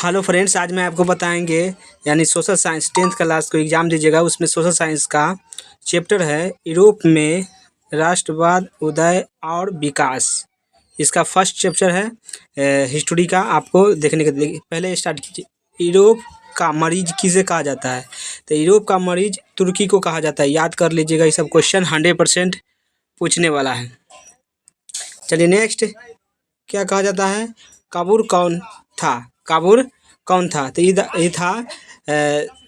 Hello friends, आज मैं आपको बताएंगे यानी सोशल साइंस 10th क्लास को एग्ज़ाम दीजिएगा। उसमें सोशल साइंस का चैप्टर है यूरोप में राष्ट्रवाद, उदय और विकास। इसका फर्स्ट चैप्टर है हिस्ट्री का। आपको देखने के पहले स्टार्ट कीजिए। यूरोप का मरीज किसे कहा जाता है? तो यूरोप का मरीज तुर्की को कहा जाता है। याद कर लीजिएगा, ये सब क्वेश्चन 100% पूछने वाला है। चलिए नेक्स्ट, क्या कहा जाता है? काबुल कौन था? काबुल कौन था? तो ये था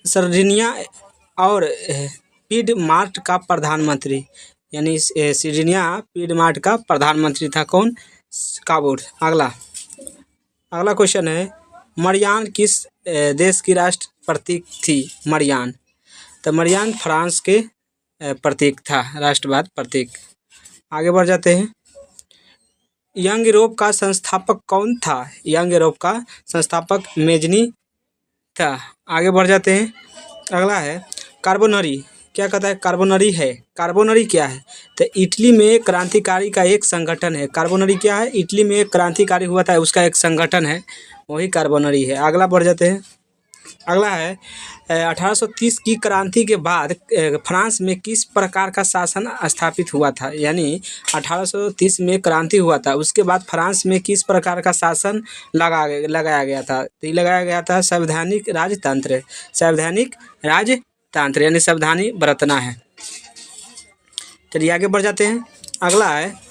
सर्डिनिया और पिडमार्ट का प्रधानमंत्री, यानी सर्डिनिया पिडमार्ट का प्रधानमंत्री था कौन? काबुल। अगला क्वेश्चन है, मरियान किस देश की राष्ट्र प्रतीक थी? मरियान, तो मरियान फ्रांस के प्रतीक था, राष्ट्रवाद प्रतीक। आगे बढ़ जाते हैं। यंग यूरोप का संस्थापक कौन था? यंग यूरोप का संस्थापक मेजनी था। आगे बढ़ जाते हैं। अगला है कार्बोनरी। क्या कहता है? कार्बोनरी है। कार्बोनरी क्या है? तो इटली में क्रांतिकारी का एक संगठन है। कार्बोनरी क्या है? इटली में एक क्रांतिकारी हुआ था, उसका एक संगठन है, वही कार्बोनरी है। अगला बढ़ जाते हैं। अगला है 1830 की क्रांति के बाद फ्रांस में किस प्रकार का शासन स्थापित हुआ था? यानी 1830 में क्रांति हुआ था, उसके बाद फ्रांस में किस प्रकार का शासन लगाया गया था? तो ये लगाया गया था संवैधानिक राजतंत्र। संवैधानिक राजतंत्र यानी सावधानी बरतना है। चलिए आगे बढ़ जाते हैं। अगला है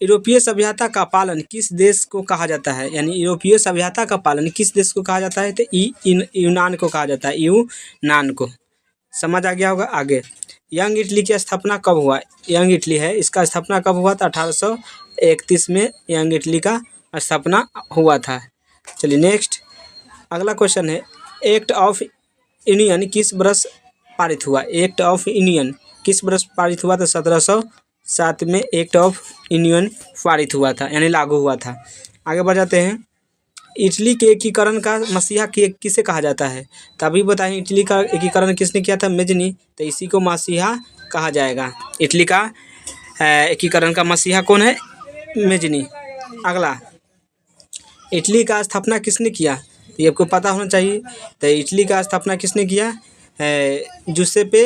यूरोपीय सभ्यता का पालन किस देश को कहा जाता है? यानी यूरोपीय सभ्यता का पालन किस देश को कहा जाता है? तो यूनान को कहा जाता है, यूनान को। समझ आ गया होगा। आगे, यंग इटली की स्थापना कब हुआ? यंग इटली है, इसका स्थापना कब हुआ था? 1831 में यंग इटली का स्थापना हुआ था। चलिए नेक्स्ट, अगला क्वेश्चन है, एक्ट ऑफ यूनियन किस वर्ष पारित हुआ? एक्ट ऑफ यूनियन किस वर्ष पारित हुआ? तो 1707 में एक्ट ऑफ यूनियन पारित हुआ था, यानी लागू हुआ था। आगे बढ़ जाते हैं। इटली के एकीकरण का मसीहा किसे कहा जाता है? तभी बताएं, इटली का एकीकरण किसने किया था? मेजनी। तो इसी को मसीहा कहा जाएगा। इटली का एकीकरण का मसीहा कौन है? मेजनी। अगला, इटली का स्थापना किसने किया? तो ये आपको पता होना चाहिए। तो इटली का स्थापना किसने किया? जुसेपे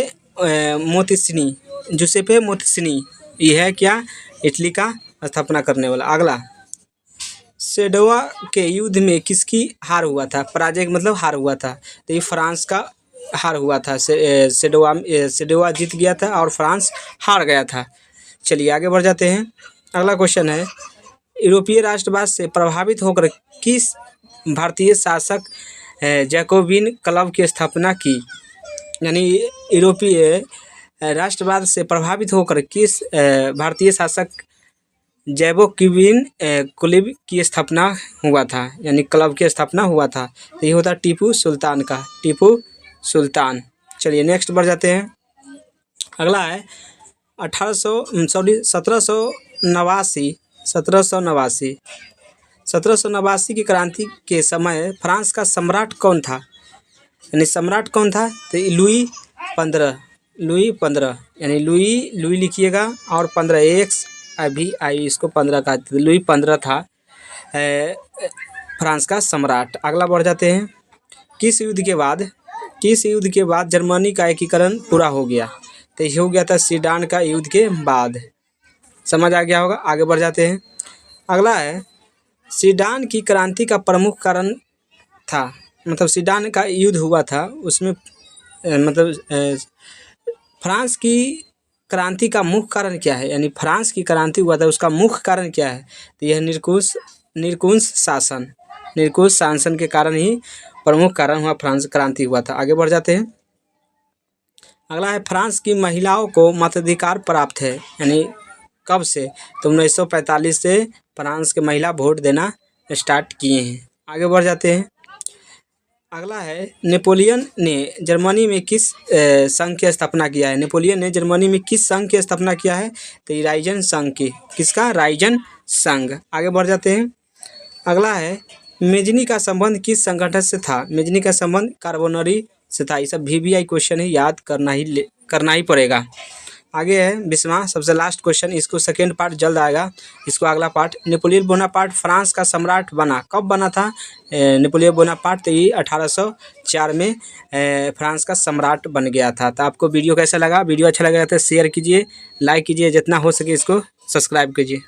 मोतिसनी। ये है क्या? इटली का स्थापना करने वाला। अगला, सेडोवा के युद्ध में किसकी हार हुआ था? पराजय मतलब हार हुआ था, तो ये फ्रांस का हार हुआ था। सेडोवा जीत गया था और फ्रांस हार गया था। चलिए आगे बढ़ जाते हैं। अगला क्वेश्चन है, यूरोपीय राष्ट्रवाद से प्रभावित होकर किस भारतीय शासक जैकोबिन क्लब की स्थापना की? यानी यूरोपीय राष्ट्रवाद से प्रभावित होकर किस भारतीय शासक जैकोबिन क्लब की स्थापना हुआ था, यानी क्लब की स्थापना हुआ था? तो ये होता टीपू सुल्तान का, टीपू सुल्तान। चलिए नेक्स्ट बढ़ जाते हैं। अगला है 1789 की क्रांति के समय फ्रांस का सम्राट कौन था? यानी सम्राट कौन था? तो लुई 15 यानी लुई लिखिएगा और 15 एक्स अभी आई, इसको 15 का। लुई 15 था फ्रांस का सम्राट। अगला बढ़ जाते हैं। किस युद्ध के बाद जर्मनी का एकीकरण पूरा हो गया? तो ये हो गया था सीडान का युद्ध के बाद। समझ आ गया होगा। आगे बढ़ जाते हैं। अगला है, सीडान की क्रांति का प्रमुख कारण था, मतलब सीडान का युद्ध हुआ था, उसमें फ्रांस की क्रांति का मुख्य कारण क्या है? यानी फ्रांस की क्रांति हुआ था, उसका मुख्य कारण क्या है? तो यह निरंकुश शासन के कारण ही प्रमुख कारण हुआ फ्रांस क्रांति हुआ था। आगे बढ़ जाते हैं। अगला है, फ्रांस की महिलाओं को मताधिकार प्राप्त है, यानी कब से? तो 1945 से फ्रांस के महिला वोट देना स्टार्ट किए हैं। आगे बढ़ जाते हैं। अगला है, नेपोलियन ने जर्मनी में किस संघ की स्थापना किया है? नेपोलियन ने जर्मनी में किस संघ की स्थापना किया है? तो राइजन संघ की। किसका? राइजन संघ। आगे बढ़ जाते हैं। अगला है, मेजनी का संबंध किस संगठन से था? मेजनी का संबंध कार्बोनरी से था। ये सब VVI क्वेश्चन है, याद करना ही पड़ेगा। आगे है 20वां सबसे लास्ट क्वेश्चन, इसको सेकेंड पार्ट जल्द आएगा, इसको अगला पार्ट। नेपोलियन बोनापार्ट फ्रांस का सम्राट बना, कब बना था नेपोलियन बोनापार्ट? तो ये 1804 में फ्रांस का सम्राट बन गया था। तो आपको वीडियो कैसा लगा? वीडियो अच्छा लगा तो शेयर कीजिए, लाइक कीजिए, जितना हो सके इसको सब्सक्राइब कीजिए।